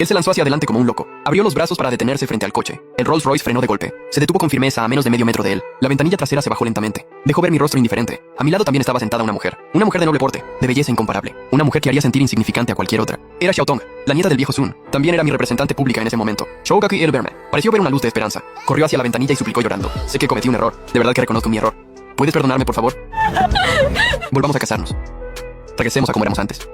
Él se lanzó hacia adelante como un loco. Abrió los brazos para detenerse frente al coche. El Rolls Royce frenó de golpe. Se detuvo con firmeza a menos de medio metro de él. La ventanilla trasera se bajó lentamente. Dejó ver mi rostro indiferente. A mi lado también estaba sentada una mujer. Una mujer de noble porte, de belleza incomparable. Una mujer que haría sentir insignificante a cualquier otra. Era Xiaotong, la nieta del viejo Sun. También era mi representante pública en ese momento. Shougaku el verme. Pareció ver una luz de esperanza. Corrió hacia la ventanilla y suplicó llorando. Sé que cometí un error. De verdad que reconozco mi error. ¿Puedes perdonarme, por favor? Volvamos a casarnos. Regresemos a como éramos antes.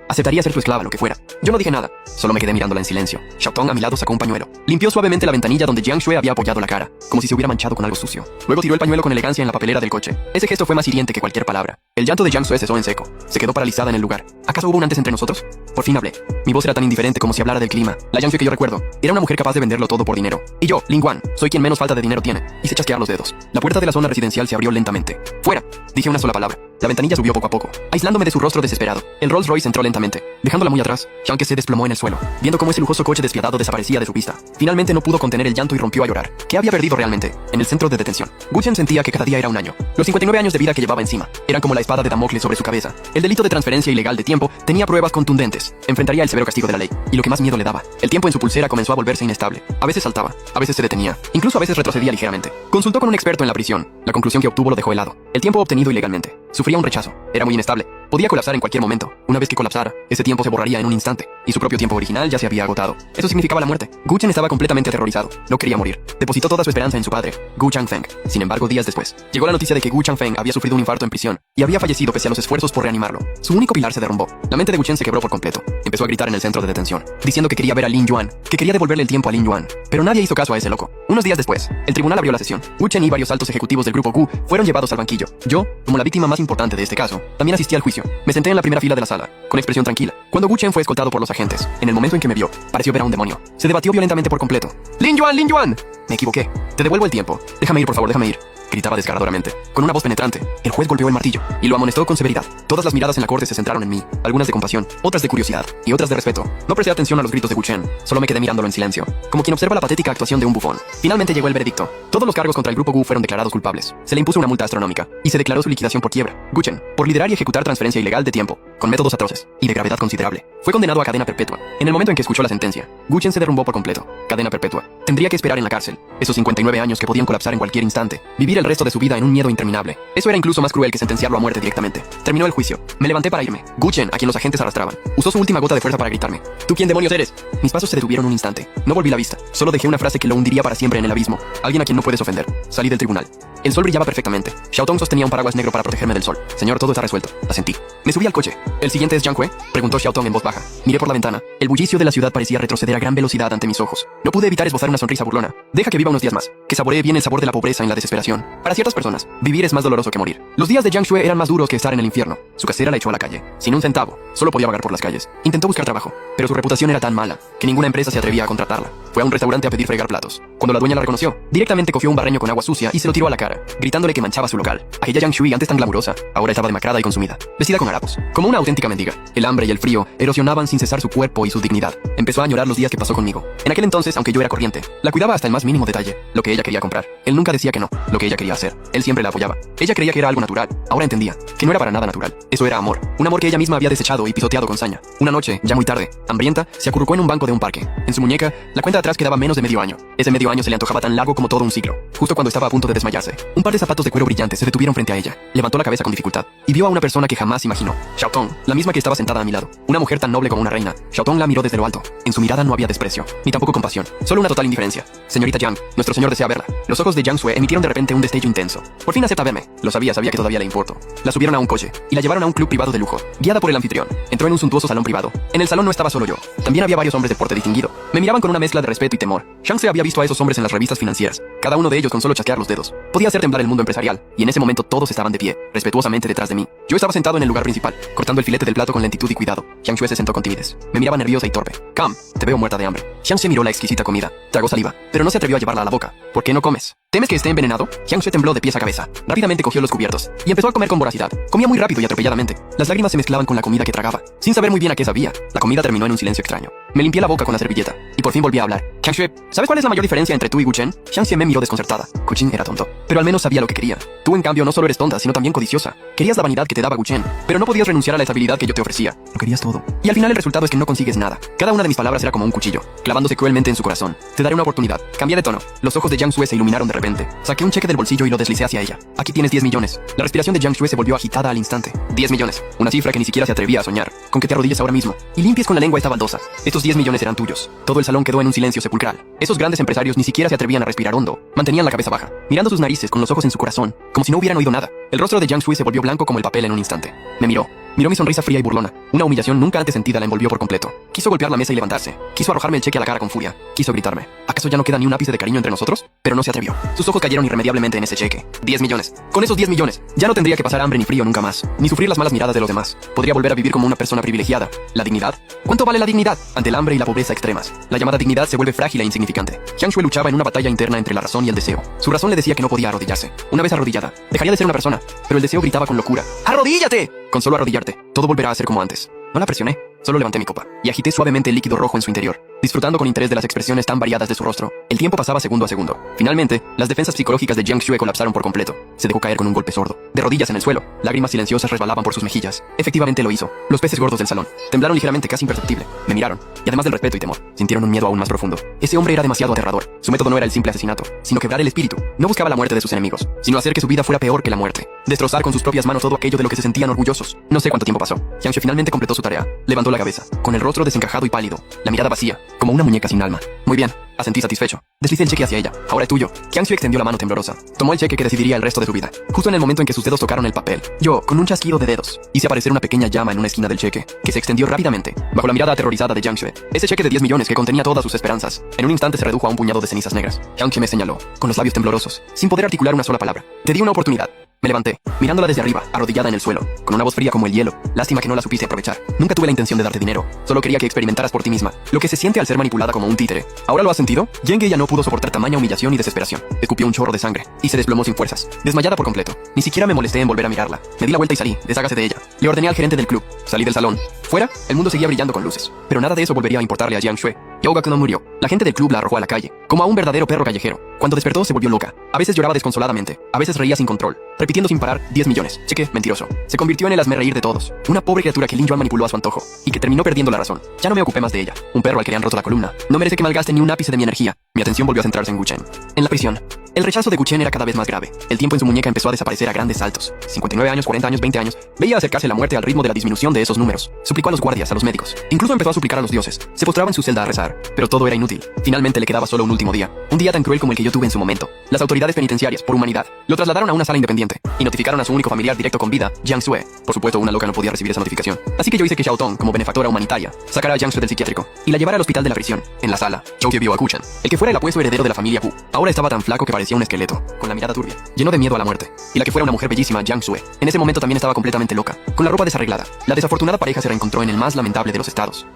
Aceptaría ser tu esclava, lo que fuera. Yo no dije nada, solo me quedé mirándola en silencio. Xiaotong a mi lado sacó un pañuelo. Limpió suavemente la ventanilla donde Jiang Shui había apoyado la cara, como si se hubiera manchado con algo sucio. Luego tiró el pañuelo con elegancia en la papelera del coche. Ese gesto fue más hiriente que cualquier palabra. El llanto de Jiang Shui cesó en seco. Se quedó paralizada en el lugar. ¿Acaso hubo un antes entre nosotros? Por fin hablé. Mi voz era tan indiferente como si hablara del clima. La Jiang Shui que yo recuerdo era una mujer capaz de venderlo todo por dinero. Y yo, Ling Guan, soy quien menos falta de dinero tiene. Hice chasquear los dedos. La puerta de la zona residencial se abrió lentamente. ¡Fuera! Dije una sola palabra. La ventanilla subió poco a poco, aislándome de su rostro desesperado. El Rolls Royce entró lentamente, dejándola muy atrás, Xiang que se desplomó en el suelo, viendo cómo ese lujoso coche despiadado desaparecía de su vista. Finalmente no pudo contener el llanto y rompió a llorar. ¿Qué había perdido realmente? En el centro de detención, Gu Chen sentía que cada día era un año. Los 59 años de vida que llevaba encima eran como la espada de Damocles sobre su cabeza. El delito de transferencia ilegal de tiempo tenía pruebas contundentes. Enfrentaría el severo castigo de la ley. Y lo que más miedo le daba, el tiempo en su pulsera comenzó a volverse inestable. A veces saltaba, a veces se detenía, incluso a veces retrocedía ligeramente. Consultó con un experto en la prisión. La conclusión que obtuvo lo dejó helado. El tiempo obtenido ilegalmente sufría un rechazo. Era muy inestable. Podía colapsar en cualquier momento. Una vez que colapsara, ese tiempo se borraría en un instante, y su propio tiempo original ya se había agotado. Eso significaba la muerte. Gu Chen estaba completamente aterrorizado. No quería morir. Depositó toda su esperanza en su padre, Gu Changfeng. Sin embargo, días después, llegó la noticia de que Gu Changfeng había sufrido un infarto en prisión y había fallecido pese a los esfuerzos por reanimarlo. Su único pilar se derrumbó. La mente de Gu Chen se quebró por completo. Empezó a gritar en el centro de detención, diciendo que quería ver a Lin Yuan, que quería devolverle el tiempo a Lin Yuan. Pero nadie hizo caso a ese loco. Unos días después, el tribunal abrió la sesión. Gu Chen y varios altos ejecutivos del grupo Gu fueron llevados al banquillo. Yo, como la víctima más importante de este caso, también asistí al juicio. Me senté en la primera fila de la sala, con expresión tranquila, cuando Gu Chen fue escoltado por los agentes. En el momento en que me vio, pareció ver a un demonio. Se debatió violentamente por completo. ¡Lin Yuan! ¡Lin Yuan! Me equivoqué. Te devuelvo el tiempo. Déjame ir, por favor, déjame ir. Gritaba desgarradoramente. Con una voz penetrante, el juez golpeó el martillo y lo amonestó con severidad. Todas las miradas en la corte se centraron en mí, algunas de compasión, otras de curiosidad y otras de respeto. No presté atención a los gritos de Gu Chen, solo me quedé mirándolo en silencio, como quien observa la patética actuación de un bufón. Finalmente llegó el veredicto. Todos los cargos contra el grupo Gu fueron declarados culpables. Se le impuso una multa astronómica y se declaró su liquidación por quiebra. Gu Chen, por liderar y ejecutar transferencia ilegal de tiempo, con métodos atroces y de gravedad considerable, fue condenado a cadena perpetua. En el momento en que escuchó la sentencia, Gu Chen se derrumbó por completo. Cadena perpetua. Tendría que esperar en la cárcel, esos 59 años que podían colapsar en cualquier instante, vivir el resto de su vida en un miedo interminable. Eso era incluso más cruel que sentenciarlo a muerte directamente. Terminó el juicio. Me levanté para irme. Gu Chen, a quien los agentes arrastraban, usó su última gota de fuerza para gritarme: ¿Tú quién demonios eres? Mis pasos se detuvieron un instante. No volví la vista. Solo dejé una frase que lo hundiría para siempre en el abismo. Alguien a quien no puedes ofender. Salí del tribunal. El sol brillaba perfectamente. Xiaotong sostenía un paraguas negro para protegerme del sol. Señor, todo está resuelto. Asentí. Me subí al coche. ¿El siguiente es Jiang Hui?, preguntó Xiaotong en voz baja. Miré por la ventana. El bullicio de la ciudad parecía retroceder a gran velocidad ante mis ojos. No pude evitar esbozar una sonrisa burlona. Deja que viva unos días más. Que saboree bien el sabor de la pobreza en la desesperación. Para ciertas personas, vivir es más doloroso que morir. Los días de Jiang Shui eran más duros que estar en el infierno. Su casera la echó a la calle. Sin un centavo. Solo podía vagar por las calles. Intentó buscar trabajo, pero su reputación era tan mala que ninguna empresa se atrevía a contratarla. Fue a un restaurante a pedir fregar platos. Cuando la dueña la reconoció, directamente cogió un barreño con agua sucia y se lo tiró a la cara, gritándole que manchaba su local. Aquella Jiang Shui, antes tan glamurosa, ahora estaba demacrada y consumida, vestida con harapos, como una auténtica mendiga. El hambre y el frío erosionaban sin cesar su cuerpo y su dignidad. Empezó a añorar los días que pasó conmigo. En aquel entonces, aunque yo era corriente, la cuidaba hasta el más mínimo detalle. Lo que ella quería comprar, él nunca decía que no. Lo que ella quería hacer, él siempre la apoyaba. Ella creía que era algo natural. Ahora entendía que no era para nada natural. Eso era amor. Un amor que ella misma había desechado y pisoteado con saña. Una noche, ya muy tarde, hambrienta, se acurrucó en un banco de un parque. En su muñeca, la cuenta atrás quedaba menos de medio año. Ese medio año se le antojaba tan largo como todo un siglo. Justo cuando estaba a punto de desmayarse, un par de zapatos de cuero brillantes se detuvieron frente a ella. Levantó la cabeza con dificultad y vio a una persona que jamás imaginó. Xiaotong, la misma que estaba sentada a mi lado. Una mujer tan noble como una reina. Xiaotong la miró desde lo alto. En su mirada no había desprecio, ni tampoco compasión, solo una total indiferencia. Señorita Jiang, nuestro señor desea verla. Los ojos de Jiang Shui emitieron de repente un destello intenso. Por fin acepta verme. Lo sabía que todavía le importo. La subieron a un coche y la llevaron a un club privado de lujo, guiada por el anfitrión. Entró en un suntuoso salón privado. En el salón no estaba solo yo. También había varios hombres de porte distinguido. Me miraban con una mezcla de respeto y temor. Jiang Shui había visto a esos hombres en las revistas financieras. Cada uno de ellos con solo chasquear los dedos podía hacer temblar el mundo empresarial. Y en ese momento todos estaban de pie, respetuosamente detrás de mí. Yo estaba sentado en el lugar principal, cortando el filete del plato con lentitud y cuidado. Jiang Shui se sentó con timidez. Me miraba nerviosa y torpe. Cam, te veo muerta de hambre. Jiang Shui miró la exquisita comida. Tragó saliva, pero no se atrevió a llevarla a la boca. ¿Por qué no comes? ¿Temes que esté envenenado? Jiang Shui tembló de pies a cabeza. Rápidamente cogió los cubiertos y empezó a comer con voracidad. Comía muy rápido y atropelladamente. Las lágrimas se mezclaban con la comida que tragaba. Sin saber muy bien a qué sabía, la comida terminó en un silencio extraño. Me limpié la boca con la servilleta y por fin volví a hablar. Jiang Shui, ¿sabes cuál es la mayor diferencia entre tú y Gu Chen? Jiang Shui me miró desconcertada. Gu Chen era tonto, pero al menos sabía lo que quería. Tú, en cambio, no solo eres tonta, sino también codiciosa. Querías la vanidad que te daba Gu Chen, pero no podías renunciar a la estabilidad que yo te ofrecía. Lo querías todo. Y al final el resultado es que no consigues nada. Cada una de mis palabras era como un cuchillo, clavándose cruelmente en su corazón. Te daré una oportunidad. Cambié de tono. Los ojos de Jiang Shue se iluminaron de repente. Saqué un cheque del bolsillo y lo deslicé hacia ella. Aquí tienes 10 millones. La respiración de Jiang Shue se volvió agitada al instante. 10 millones. Una cifra que ni siquiera se atrevía a soñar. Con que te arrodilles ahora mismo y limpies con la lengua esta baldosa. Estos 10 millones eran tuyos. Todo el salón quedó en un silencio sepulcral. Esos grandes empresarios ni siquiera se atrevían a respirar hondo. Mantenían la cabeza baja, mirando sus narices con los ojos en su corazón, como si no hubieran oído nada. El rostro de Jiang Shue se volvió blanco como el papel en un instante. Me miró. Miró mi sonrisa fría y burlona. Una humillación nunca antes sentida la envolvió por completo. Quiso golpear la mesa y levantarse. Quiso arrojarme el cheque a la cara con furia. Quiso gritarme. ¿Acaso ya no queda ni un ápice de cariño entre nosotros? Pero no se atrevió. Sus ojos cayeron irremediablemente en ese cheque. 10 millones. Con esos 10 millones, ya no tendría que pasar hambre ni frío nunca más, ni sufrir las malas miradas de los demás. Podría volver a vivir como una persona privilegiada. ¿La dignidad? ¿Cuánto vale la dignidad? Ante el hambre y la pobreza extremas, la llamada dignidad se vuelve frágil e insignificante. Jiang Shue luchaba en una batalla interna entre la razón y el deseo. Su razón le decía que no podía arrodillarse. Una vez arrodillada, dejaría de ser una persona, pero el deseo gritaba con locura. ¡Arrodíllate! Con solo arrodillarte, todo volverá a ser como antes. No la presioné, solo levanté mi copa y agité suavemente el líquido rojo en su interior, disfrutando con interés de las expresiones tan variadas de su rostro. El tiempo pasaba segundo a segundo. Finalmente, las defensas psicológicas de Jiang Shue colapsaron por completo. Se dejó caer con un golpe sordo, de rodillas en el suelo. Lágrimas silenciosas resbalaban por sus mejillas. Efectivamente lo hizo. Los peces gordos del salón temblaron ligeramente, casi imperceptible. Me miraron, y además del respeto y temor, sintieron un miedo aún más profundo. Ese hombre era demasiado aterrador. Su método no era el simple asesinato, sino quebrar el espíritu. No buscaba la muerte de sus enemigos, sino hacer que su vida fuera peor que la muerte. Destrozar con sus propias manos todo aquello de lo que se sentían orgullosos. No sé cuánto tiempo pasó. Jiang Shue finalmente completó su tarea. Levantó la cabeza, con el rostro desencajado y pálido, la mirada vacía, como una muñeca sin alma. Muy bien, asentí satisfecho. Deslicé el cheque hacia ella. Ahora es tuyo. Jiang Shue extendió la mano temblorosa. Tomó el cheque que decidiría el resto de su vida. Justo en el momento en que sus dedos tocaron el papel, yo, con un chasquido de dedos, hice aparecer una pequeña llama en una esquina del cheque, que se extendió rápidamente, bajo la mirada aterrorizada de Jiang Shue. Ese cheque de 10 millones que contenía todas sus esperanzas, en un instante se redujo a un puñado de cenizas negras. Jiang Shue me señaló, con los labios temblorosos, sin poder articular una sola palabra. Te di una oportunidad. Me levanté, mirándola desde arriba, arrodillada en el suelo, con una voz fría como el hielo. Lástima que no la supiste aprovechar. Nunca tuve la intención de darte dinero. Solo quería que experimentaras por ti misma lo que se siente al ser manipulada como un títere. ¿Ahora lo has sentido? Yenge ya no pudo soportar tamaña humillación y desesperación. Escupió un chorro de sangre y se desplomó sin fuerzas, desmayada por completo. Ni siquiera me molesté en volver a mirarla. Me di la vuelta y salí. Deshágase de ella. Le ordené al gerente del club. Salí del salón. Fuera, el mundo seguía brillando con luces. Pero nada de eso volvería a importarle a Jiang Shue. Yoga no murió. La gente del club la arrojó a la calle, como a un verdadero perro callejero. Cuando despertó se volvió loca. A veces lloraba desconsoladamente, a veces reía sin control, repitiendo sin parar 10 millones. Cheque mentiroso. Se convirtió en el hazme reír de todos. Una pobre criatura que Lin Yuan manipuló a su antojo y que terminó perdiendo la razón. Ya no me ocupé más de ella. Un perro al que le han roto la columna. No merece que malgaste ni un ápice de mi energía. Mi atención volvió a centrarse en Gu Chen. En la prisión. El rechazo de Gu Chen era cada vez más grave. El tiempo en su muñeca empezó a desaparecer a grandes saltos. 59 años, 40 años, 20 años. Veía acercarse la muerte al ritmo de la disminución de esos números. Suplicó a los guardias, a los médicos. Incluso empezó a suplicar a los dioses. Se postraba en su celda a rezar. Pero todo era inútil. Finalmente le quedaba solo un último día. Un día tan cruel como el que yo tuve en su momento. Las autoridades penitenciarias, por humanidad, lo trasladaron a una sala independiente y notificaron a su único familiar directo con vida, Jiang Shue. Por supuesto, una loca no podía recibir esa notificación. Así que yo hice que Xiao Tong, como benefactora humanitaria, sacara a Jiang Shue del psiquiátrico y la llevara al hospital de la prisión. En la sala, Zhou vio a Gu Chen, el que fuera el apuesto heredero de la familia Hu. Ahora estaba tan flaco que parecía un esqueleto, con la mirada turbia, lleno de miedo a la muerte. Y la que fuera una mujer bellísima, Jiang Shue, en ese momento también estaba completamente loca, con la ropa desarreglada. La desafortunada pareja se reencontró en el más lamentable de los estados.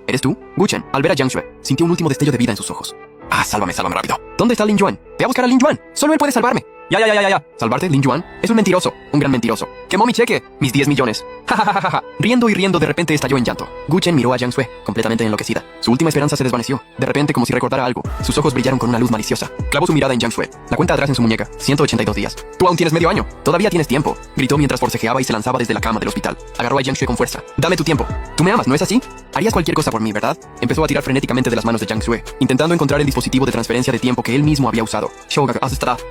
¿Eres tú? Gu Chen, al ver a Jiang Shue, sintió un último destello de vida en sus ojos. Ah, sálvame rápido. ¿Dónde está Lin Yuan? Ve a buscar a Lin Yuan. Solo él puede salvarme. Ya. ¿Salvarte, Lin Yuan? Es un mentiroso, un gran mentiroso. Quemó mi cheque, mis 10 millones. Ja. Riendo y riendo, de repente estalló en llanto. Gu Chen miró a Jiang Shue, completamente enloquecida. Su última esperanza se desvaneció. De repente, como si recordara algo, sus ojos brillaron con una luz maliciosa. Clavó su mirada en Jiang Shue. La cuenta atrás en su muñeca, 182 días. Tú aún tienes medio año. Todavía tienes tiempo. Gritó mientras forcejeaba y se lanzaba desde la cama del hospital. Agarró a Jiang Shue con fuerza. Dame tu tiempo. Tú me amas, ¿no es así? Harías cualquier cosa por mí, ¿verdad? Empezó a tirar frenéticamente de las manos de Jiang Shue, intentando encontrar el dispositivo de transferencia de tiempo que él mismo había usado. Shoga,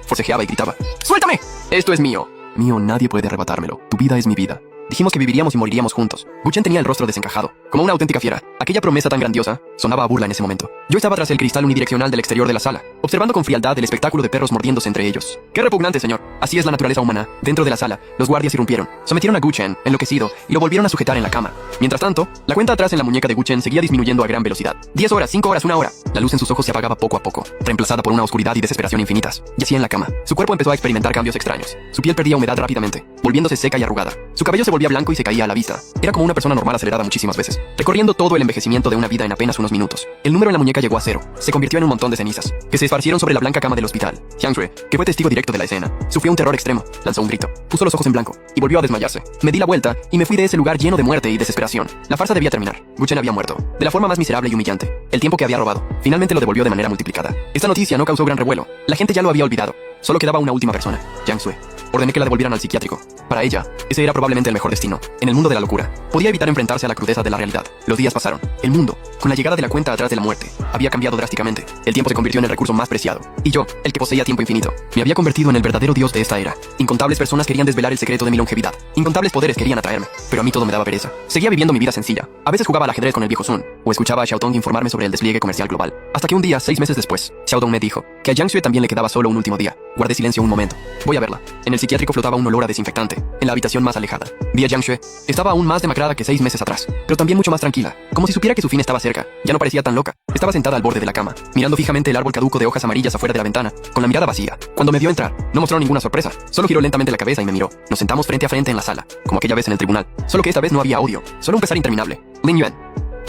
forcejeaba y gritaba. ¡Suéltame! Esto es mío. Mío, nadie puede arrebatármelo. Tu vida es mi vida. Dijimos que viviríamos y moriríamos juntos. Gu Chen tenía el rostro desencajado, como una auténtica fiera. Aquella promesa tan grandiosa sonaba a burla en ese momento. Yo estaba tras el cristal unidireccional del exterior de la sala, observando con frialdad el espectáculo de perros mordiéndose entre ellos. ¡Qué repugnante, señor! Así es la naturaleza humana. Dentro de la sala, los guardias irrumpieron, sometieron a Gu Chen, enloquecido, y lo volvieron a sujetar en la cama. Mientras tanto, la cuenta atrás en la muñeca de Gu Chen seguía disminuyendo a gran velocidad. 10 horas, 5 horas, 1 hora. La luz en sus ojos se apagaba poco a poco, reemplazada por una oscuridad y desesperación infinitas. Yacía en la cama. Su cuerpo empezó a experimentar cambios extraños. Su piel perdía humedad rápidamente, volviéndose seca y arrugada. Su cabello se volvía blanco y se caía a la vista. Era como una persona normal acelerada muchísimas veces, recorriendo todo el envejecimiento de una vida en apenas unos minutos. El número en la muñeca llegó a 0. Se convirtió en un montón de cenizas, que se esparcieron sobre la blanca cama del hospital. Jiang Shue, que fue testigo directo de la escena, sufrió un terror extremo, lanzó un grito, puso los ojos en blanco, y volvió a desmayarse. Me di la vuelta, y me fui de ese lugar lleno de muerte y desesperación. La farsa debía terminar. Gu Chen había muerto, de la forma más miserable y humillante. El tiempo que había robado, finalmente lo devolvió de manera multiplicada. Esta noticia no causó gran revuelo. La gente ya lo había olvidado. Solo quedaba una última persona, Jiang Shue. Ordené que la devolvieran al psiquiátrico. Para ella, ese era probablemente el mejor destino. En el mundo de la locura, podía evitar enfrentarse a la crudeza de la realidad. Los días pasaron. El mundo, con la llegada de la cuenta atrás de la muerte, había cambiado drásticamente. El tiempo se convirtió en el recurso más preciado. Y yo, el que poseía tiempo infinito, me había convertido en el verdadero dios de esta era. Incontables personas querían desvelar el secreto de mi longevidad. Incontables poderes querían atraerme, pero a mí todo me daba pereza. Seguía viviendo mi vida sencilla. A veces jugaba al ajedrez con el viejo Sun, o escuchaba a Xiaotong informarme sobre el despliegue comercial global. Hasta que un día, 6 meses después, Xiaotong me dijo que a Yang Xue también le quedaba solo un último día. Guardé silencio un momento. Voy a verla. En el psiquiátrico flotaba un olor a desinfectante. En la habitación más alejada, vi a Yang Xue. Estaba aún más demacrada que 6 meses atrás, pero también mucho más tranquila, como si supiera que su fin estaba cerca. Ya no parecía tan loca. Estaba sentada al borde de la cama, mirando fijamente el árbol caduco de hojas amarillas afuera de la ventana, con la mirada vacía. Cuando me vio entrar, no mostró ninguna sorpresa. Solo giró lentamente la cabeza y me miró. Nos sentamos frente a frente en la sala, como aquella vez en el tribunal. Solo que esta vez no había audio, solo un pesar interminable. Lin Yuan,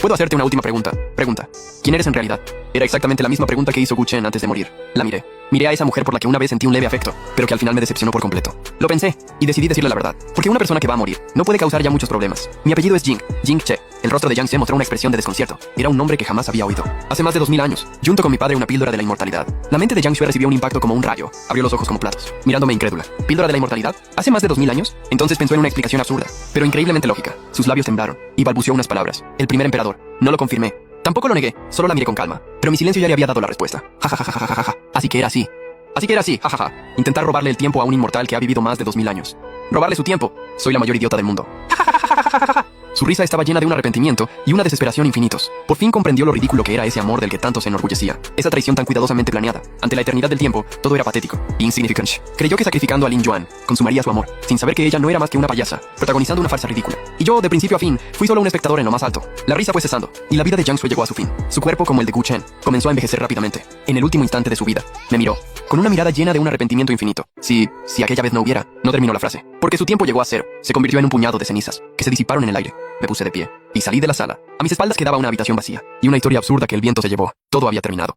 ¿puedo hacerte una última pregunta? ¿Quién eres en realidad? Era exactamente la misma pregunta que hizo Gu Chen antes de morir. La miré. Miré a esa mujer por la que una vez sentí un leve afecto, pero que al final me decepcionó por completo. Lo pensé, y decidí decirle la verdad, porque una persona que va a morir no puede causar ya muchos problemas. Mi apellido es Jing Che. El rostro de Yang Se mostró una expresión de desconcierto. Era un nombre que jamás había oído. Hace más de 2000 años, junto con mi padre, una píldora de la inmortalidad. La mente de Yang Xue recibió un impacto como un rayo. Abrió los ojos como platos, mirándome incrédula. ¿Píldora de la inmortalidad? ¿Hace más de 2000 años? Entonces pensó en una explicación absurda, pero increíblemente lógica. Sus labios temblaron, y balbuceó unas palabras. El primer emperador. No lo confirmé. Tampoco lo negué, solo la miré con calma. Pero mi silencio ya le había dado la respuesta. Ja, ja, ja, ja, ja, ja, ja. Así que era así. Jajaja. Intentar robarle el tiempo a un inmortal que ha vivido más de 2000 años. Robarle su tiempo. Soy la mayor idiota del mundo. Su risa estaba llena de un arrepentimiento y una desesperación infinitos. Por fin comprendió lo ridículo que era ese amor del que tanto se enorgullecía. Esa traición tan cuidadosamente planeada. Ante la eternidad del tiempo, todo era patético e insignificante. Creyó que sacrificando a Lin Yuan, consumaría su amor, sin saber que ella no era más que una payasa, protagonizando una farsa ridícula. Y yo, de principio a fin, fui solo un espectador en lo más alto. La risa fue cesando, y la vida de Yang Xue llegó a su fin. Su cuerpo, como el de Gu Chen, comenzó a envejecer rápidamente. En el último instante de su vida, me miró, con una mirada llena de un arrepentimiento infinito. Si aquella vez no hubiera, no terminó la frase. Porque su tiempo llegó a cero. Se convirtió en un puñado de cenizas, que se disiparon en el aire. Me puse de pie, y salí de la sala. A mis espaldas quedaba una habitación vacía, y una historia absurda que el viento se llevó. Todo había terminado.